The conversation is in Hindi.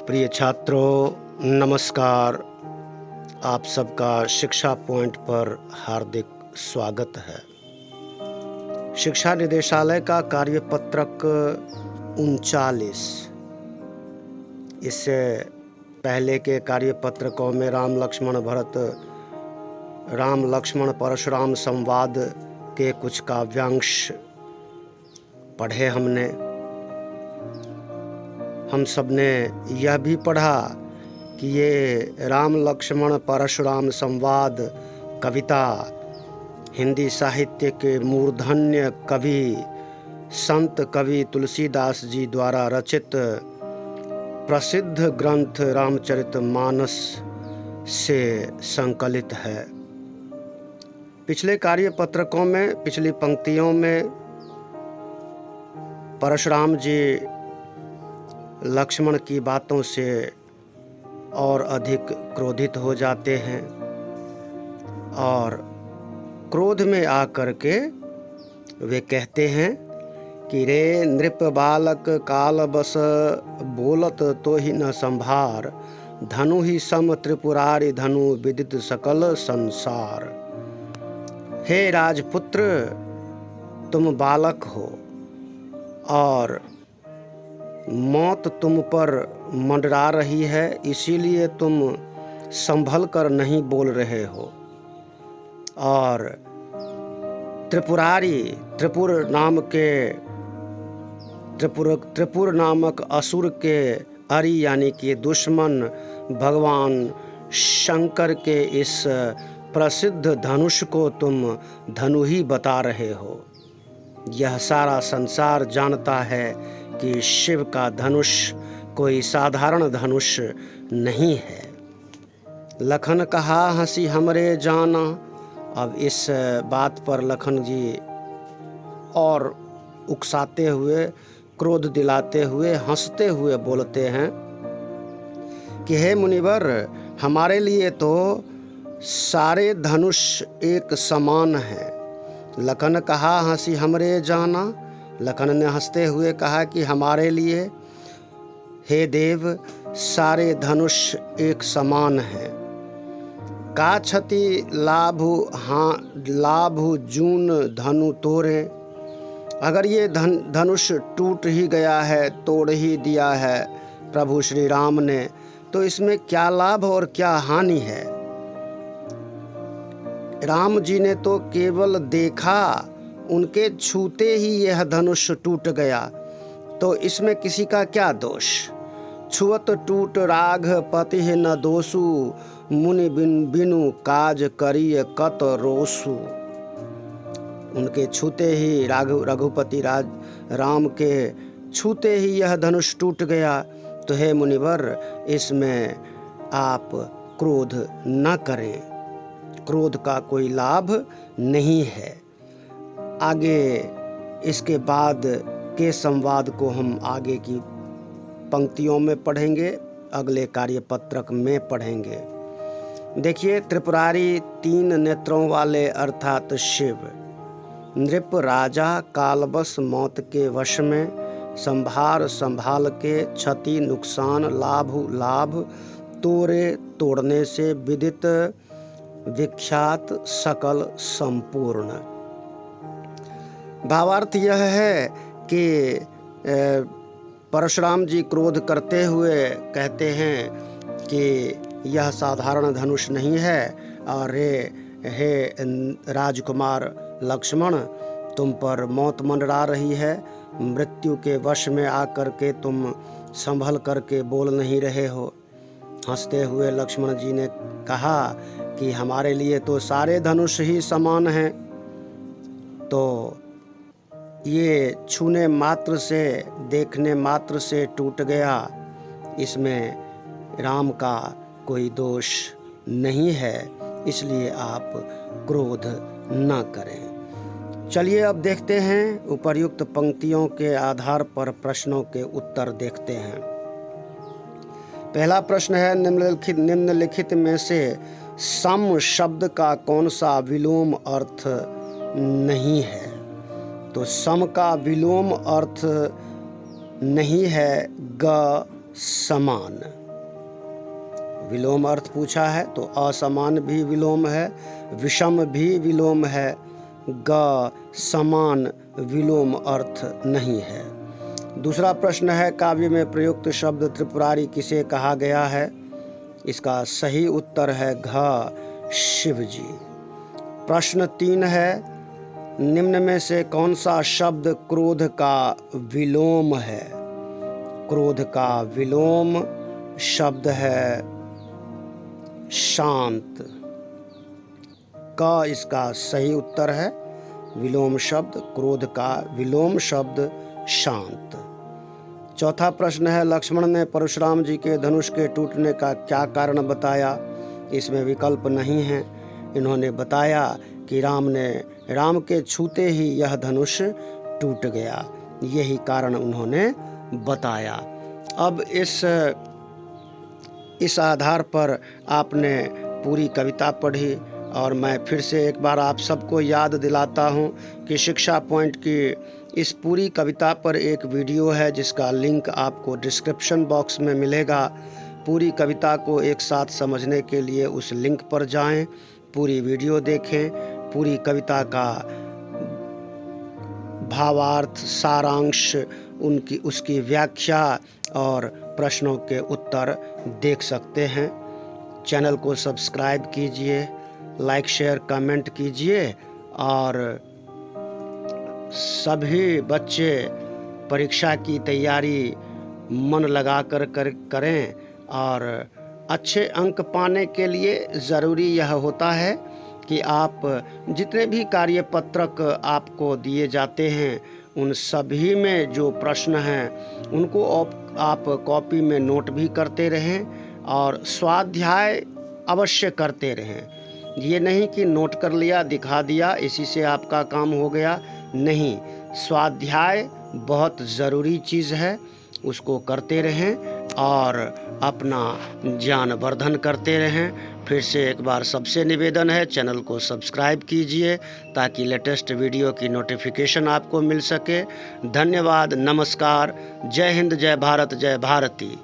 प्रिय छात्रों, नमस्कार। आप सबका शिक्षा पॉइंट पर हार्दिक स्वागत है। शिक्षा निदेशालय का कार्यपत्रक 39। इससे पहले के कार्यपत्रकों में राम लक्ष्मण परशुराम संवाद के कुछ काव्यांश पढ़े हमने। हम सब ने यह भी पढ़ा कि ये राम लक्ष्मण परशुराम संवाद कविता हिंदी साहित्य के मूर्धन्य कवि संत कवि तुलसीदास जी द्वारा रचित प्रसिद्ध ग्रंथ रामचरितमानस से संकलित है। पिछले कार्यपत्रकों में, पिछली पंक्तियों में परशुराम जी लक्ष्मण की बातों से और अधिक क्रोधित हो जाते हैं और क्रोध में आकर के वे कहते हैं कि रे नृप बालक काल बस बोलत तो ही न संभार, धनु ही सम त्रिपुरारी धनु विदित सकल संसार। हे राजपुत्र, तुम बालक हो और मौत तुम पर मंडरा रही है, इसीलिए तुम संभल कर नहीं बोल रहे हो। और त्रिपुर नामक असुर के अरि यानी कि दुश्मन भगवान शंकर के इस प्रसिद्ध धनुष को तुम धनु ही बता रहे हो। यह सारा संसार जानता है कि शिव का धनुष कोई साधारण धनुष नहीं है। लखन कहा हंसी हमरे जाना। अब इस बात पर लखन जी और उकसाते हुए, क्रोध दिलाते हुए, हंसते हुए बोलते हैं कि हे मुनिवर, हमारे लिए तो सारे धनुष एक समान हैं। लखन कहा हंसी हमरे जाना। लखन ने हंसते हुए कहा कि हमारे लिए हे देव सारे धनुष एक समान हैं। का क्षति लाभु जून धनु तोरे। अगर ये धनुष टूट ही गया है, तोड़ ही दिया है प्रभु श्री राम ने, तो इसमें क्या लाभ और क्या हानि है। राम जी ने तो केवल देखा, उनके छूते ही यह धनुष टूट गया, तो इसमें किसी का क्या दोष। छुअत टूट राघ पति न दोषु, मुनि बिनु काज करिय कत रोसु। उनके छूते ही रघुपति राम के छूते ही यह धनुष टूट गया, तो हे मुनिवर, इसमें आप क्रोध न करें। क्रोध का कोई लाभ नहीं है। आगे इसके बाद के संवाद को हम आगे की पंक्तियों में पढ़ेंगे, अगले कार्यपत्रक में पढ़ेंगे। देखिए, त्रिपुरारी 3 नेत्रों वाले अर्थात शिव, नृप राजा कालबस मौत के वश में, संभाल के क्षति नुकसान लाभ तोड़े तोड़ने से विदित विख्यात सकल संपूर्ण। भावार्थ यह है कि परशुराम जी क्रोध करते हुए कहते हैं कि यह साधारण धनुष नहीं है और हे राजकुमार लक्ष्मण, तुम पर मौत मंडरा रही है। मृत्यु के वश में आकर के तुम संभल करके बोल नहीं रहे हो। हंसते हुए लक्ष्मण जी ने कहा कि हमारे लिए तो सारे धनुष ही समान हैं, तो ये छूने मात्र से, देखने मात्र से टूट गया, इसमें राम का कोई दोष नहीं है, इसलिए आप क्रोध न करें। चलिए अब देखते हैं, उपर्युक्त पंक्तियों के आधार पर प्रश्नों के उत्तर देखते हैं। पहला प्रश्न है, निम्नलिखित में से सम शब्द का कौन सा विलोम अर्थ नहीं है। तो सम का विलोम अर्थ नहीं है ग समान। विलोम अर्थ पूछा है तो असमान भी विलोम है, विषम भी विलोम है, ग समान विलोम अर्थ नहीं है। दूसरा प्रश्न है, काव्य में प्रयुक्त शब्द त्रिपुरारी किसे कहा गया है? इसका सही उत्तर है घ शिवजी। प्रश्न 3 है, निम्न में से कौन सा शब्द क्रोध का विलोम है? क्रोध का विलोम शब्द है शांत। क इसका सही उत्तर है। विलोम शब्द, क्रोध का विलोम शब्द शांत। चौथा प्रश्न है, लक्ष्मण ने परशुराम जी के धनुष के टूटने का क्या कारण बताया? इसमें विकल्प नहीं है। इन्होंने बताया कि राम के छूते ही यह धनुष टूट गया, यही कारण उन्होंने बताया। अब इस आधार पर आपने पूरी कविता पढ़ी और मैं फिर से एक बार आप सबको याद दिलाता हूँ कि शिक्षा पॉइंट की इस पूरी कविता पर एक वीडियो है जिसका लिंक आपको डिस्क्रिप्शन बॉक्स में मिलेगा। पूरी कविता को एक साथ समझने के लिए उस लिंक पर जाएं, पूरी वीडियो देखें, पूरी कविता का भावार्थ, सारांश, उसकी व्याख्या और प्रश्नों के उत्तर देख सकते हैं। चैनल को सब्सक्राइब कीजिए, लाइक शेयर कमेंट कीजिए और सभी बच्चे परीक्षा की तैयारी मन लगाकर करें। और अच्छे अंक पाने के लिए ज़रूरी यह होता है कि आप जितने भी कार्यपत्रक आपको दिए जाते हैं उन सभी में जो प्रश्न हैं उनको आप कॉपी में नोट भी करते रहें और स्वाध्याय अवश्य करते रहें। ये नहीं कि नोट कर लिया, दिखा दिया, इसी से आपका काम हो गया। नहीं, स्वाध्याय बहुत ज़रूरी चीज़ है, उसको करते रहें और अपना ज्ञान वर्धन करते रहें। फिर से एक बार सबसे निवेदन है, चैनल को सब्सक्राइब कीजिए ताकि लेटेस्ट वीडियो की नोटिफिकेशन आपको मिल सके। धन्यवाद, नमस्कार, जय हिंद, जय भारत, जय भारती।